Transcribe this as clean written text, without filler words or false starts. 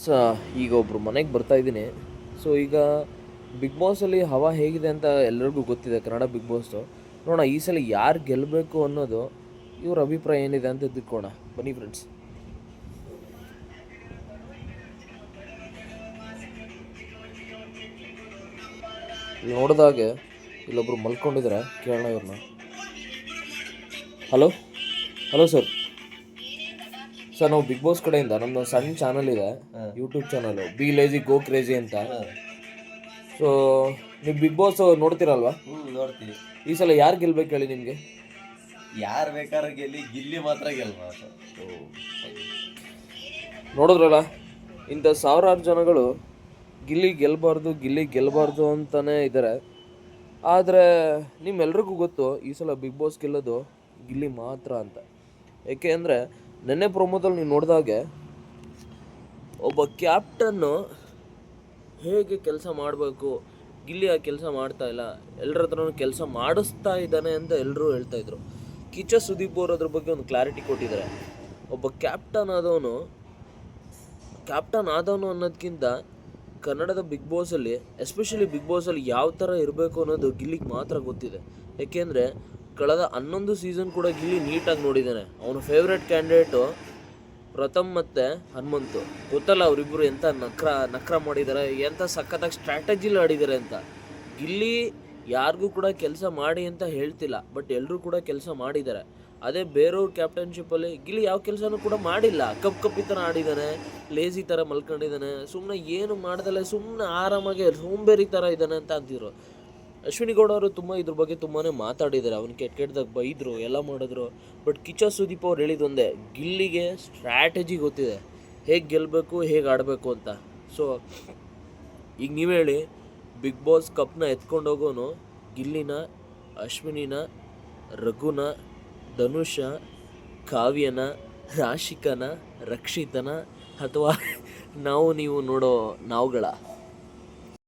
ಸ ಈಗ ಒಬ್ಬರು ಮನೆಗೆ ಬರ್ತಾ ಇದ್ದೀನಿ. ಸೊ ಈಗ ಬಿಗ್ ಬಾಸಲ್ಲಿ ಹವಾ ಹೇಗಿದೆ ಅಂತ ಎಲ್ಲರಿಗೂ ಗೊತ್ತಿದೆ, ಕನ್ನಡ ಬಿಗ್ ಬಾಸ್ದು. ನೋಡೋಣ ಈ ಸಲ ಯಾರು ಗೆಲ್ಲಬೇಕು ಅನ್ನೋದು ಇವ್ರ ಅಭಿಪ್ರಾಯ ಏನಿದೆ ಅಂತ ತಿಳ್ಕೋಣ. ಬನ್ನಿ ಫ್ರೆಂಡ್ಸ್. ಇಲ್ಲಿ ನೋಡಿದಾಗೆ ಇಲ್ಲೊಬ್ರು ಮಲ್ಕೊಂಡಿದ್ದಾರೆ, ಕೇಳೋಣ ಇವ್ರನ್ನ. Hello hello sir. ಸರ್ ನಾವು ಬಿಗ್ ಬಾಸ್ ಕಡೆಯಿಂದ ನಮ್ಮದು ಸಣ್ಣ ಚಾನಲ್ ಇದೆ, ಯೂಟ್ಯೂಬ್ ಚಾನಲು ಬಿ ಲೇಜಿ ಗೋ ಕ್ರೇಜಿ ಅಂತ. ಸೊ ನೀವು ಬಿಗ್ ಬಾಸ್ ನೋಡ್ತೀರಲ್ವಾ? ನೋಡ್ತೀವಿ. ಈ ಸಲ ಯಾರು ಗೆಲ್ಬೇಕು ಹೇಳಿ ನಿಮಗೆ? ಯಾರು ಬೇಕಾದ್ರೆ ಗೆಲ್ಲಿ, ಗಿಲ್ಲಿ ಮಾತ್ರ ಗೆಲ್ಬಾರ್ದು. ನೋಡಿದ್ರಲ್ಲ, ಇಂಥ ಸಾವಿರಾರು ಜನಗಳು ಗಿಲ್ಲಿ ಗೆಲ್ಲಬಾರ್ದು ಅಂತಲೇ ಇದ್ದಾರೆ. ಆದರೆ ನಿಮ್ಮೆಲ್ರಿಗೂ ಗೊತ್ತು ಈ ಸಲ ಬಿಗ್ ಬಾಸ್ ಗೆಲ್ಲೋದು ಗಿಲ್ಲಿ ಮಾತ್ರ ಅಂತ. ಏಕೆ ಅಂದರೆ ನೆನ್ನೆ ಪ್ರೊಮೋದಲ್ಲಿ ನೀವು ನೋಡಿದಾಗೆ ಒಬ್ಬ ಕ್ಯಾಪ್ಟನ್ನು ಹೇಗೆ ಕೆಲಸ ಮಾಡಬೇಕು, ಗಿಲ್ಲಿ ಆ ಕೆಲಸ ಮಾಡ್ತಾ ಇಲ್ಲ, ಎಲ್ಲರ ಹತ್ರನೂ ಕೆಲಸ ಮಾಡಿಸ್ತಾ ಇದ್ದಾನೆ ಅಂತ ಎಲ್ಲರೂ ಹೇಳ್ತಾಯಿದ್ರು. ಕಿಚ್ಚ ಸುದೀಪ್ ಅವರು ಅದ್ರ ಬಗ್ಗೆ ಒಂದು ಕ್ಲಾರಿಟಿ ಕೊಟ್ಟಿದ್ದಾರೆ. ಒಬ್ಬ ಕ್ಯಾಪ್ಟನ್ ಆದವನು ಅನ್ನೋದಕ್ಕಿಂತ ಕನ್ನಡದ ಬಿಗ್ ಬಾಸಲ್ಲಿ, ಎಸ್ಪೆಷಲಿ ಬಿಗ್ ಬಾಸಲ್ಲಿ ಯಾವ ಥರ ಇರಬೇಕು ಅನ್ನೋದು ಗಿಲ್ಲಿಗೆ ಮಾತ್ರ ಗೊತ್ತಿದೆ. ಏಕೆಂದರೆ ಕಳೆದ 11 ಸೀಸನ್ ಕೂಡ ಗಿಲ್ಲಿ ನೀಟಾಗಿ ನೋಡಿದ್ದಾನೆ. ಅವನ ಫೇವ್ರೆಟ್ ಕ್ಯಾಂಡಿಡೇಟು ಪ್ರಥಮ್ ಮತ್ತು ಹನುಮಂತು. ಗೊತ್ತಲ್ಲ ಅವರಿಬ್ಬರು ಎಂಥ ನಕ್ರ ಮಾಡಿದ್ದಾರೆ, ಎಂಥ ಸಖತ್ತಾಗಿ ಸ್ಟ್ರಾಟಜಿಲಿ ಆಡಿದ್ದಾರೆ ಅಂತ. ಗಿಲ್ಲಿ ಯಾರಿಗೂ ಕೂಡ ಕೆಲಸ ಮಾಡಿ ಅಂತ ಹೇಳ್ತಿಲ್ಲ, ಬಟ್ ಎಲ್ಲರೂ ಕೂಡ ಕೆಲಸ ಮಾಡಿದ್ದಾರೆ. ಅದೇ ಬೇರೆಯವ್ರ ಕ್ಯಾಪ್ಟನ್ಶಿಪ್ಪಲ್ಲಿ ಗಿಲ್ಲಿ ಯಾವ ಕೆಲಸನೂ ಕೂಡ ಮಾಡಿಲ್ಲ. ಕಪ್ಪಿ ಥರ ಆಡಿದ್ದಾನೆ, ಲೇಜಿ ಥರ ಮಲ್ಕೊಂಡಿದ್ದಾನೆ, ಸುಮ್ಮನೆ ಏನು ಮಾಡ್ದಲ್ಲೇ ಸುಮ್ಮನೆ ಆರಾಮಾಗಿ ಸೋಂಬೇರಿ ಥರ ಇದ್ದಾನೆ ಅಂತ ಅಂತಿದ್ರು. ಅಶ್ವಿನಿ ಗೌಡ ಅವರು ಇದ್ರ ಬಗ್ಗೆ ತುಂಬಾ ಮಾತಾಡಿದ್ದಾರೆ. ಅವ್ನು ಕೆಟ್ಟದಾಗ ಬೈದರು, ಎಲ್ಲ ಮಾಡಿದ್ರು. ಬಟ್ ಕಿಚ್ಚ ಸುದೀಪ್ ಅವ್ರು ಹೇಳಿದೊಂದೇ, ಗಿಲ್ಲಿಗೆ ಸ್ಟ್ರ್ಯಾಟಜಿ ಗೊತ್ತಿದೆ, ಹೇಗೆ ಗೆಲ್ಲಬೇಕು, ಹೇಗೆ ಆಡಬೇಕು ಅಂತ. ಸೊ ಈಗ ನೀವು ಹೇಳಿ, ಬಿಗ್ ಬಾಸ್ ಕಪ್ನ ಎತ್ಕೊಂಡೋಗೋನು ಗಿಲ್ಲಿನ, ಅಶ್ವಿನಿನ, ರಘುನ, ಧನುಷ, ಕಾವ್ಯನ, ರಾಶಿಕನ, ರಕ್ಷಿತನ, ಅಥವಾ ನೀವು ನೋಡೋ ನಾವುಗಳ?